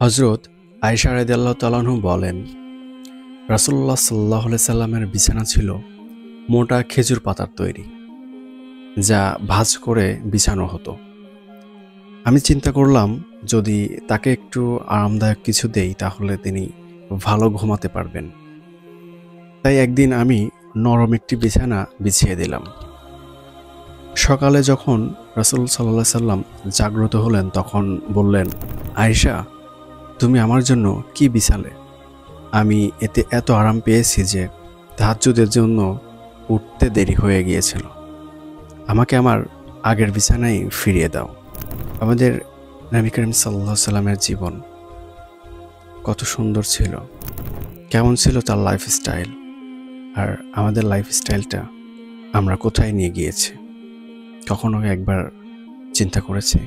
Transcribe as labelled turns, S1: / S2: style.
S1: হযরত আয়েশা রাদিয়াল্লাহু তাআলা আনহু বলেন, রাসূলুল্লাহ সাল্লাল্লাহু আলাইহি সাল্লামের বিছানা ছিল মোটা খেজুর পাতার তৈরি, যা ভাঁজ করে বিছানো হতো। আমি চিন্তা করলাম, যদি তাকে একটু আরামদায়ক কিছু দেই তাহলে তিনি ভালো ঘুমাতে পারবেন। তাই একদিন আমি নরম একটি বিছানা বিছিয়ে দিলাম। সকালে যখন রাসূল সাল্লাল্লাহু আলাইহি সাল্লাম জাগ্রত হলেন তখন বললেন, আয়েশা, তুমি আমার জন্য কি বিছালে? আমি এতে এত আরাম পেয়েছি যে তাহাজ্জুদের জন্য উঠতে দেরি হয়ে গিয়েছিল। আমাকে আমার আগের বিছানায় ফিরিয়ে দাও। আমাদের নবী করিম সাল্লাল্লাহু আলাইহি সাল্লামের জীবন কত সুন্দর ছিল, কেমন ছিল তার লাইফস্টাইল, আর আমাদের লাইফস্টাইলটা আমরা কোথায় নিয়ে গিয়েছি? কখনো একবার চিন্তা করেছি?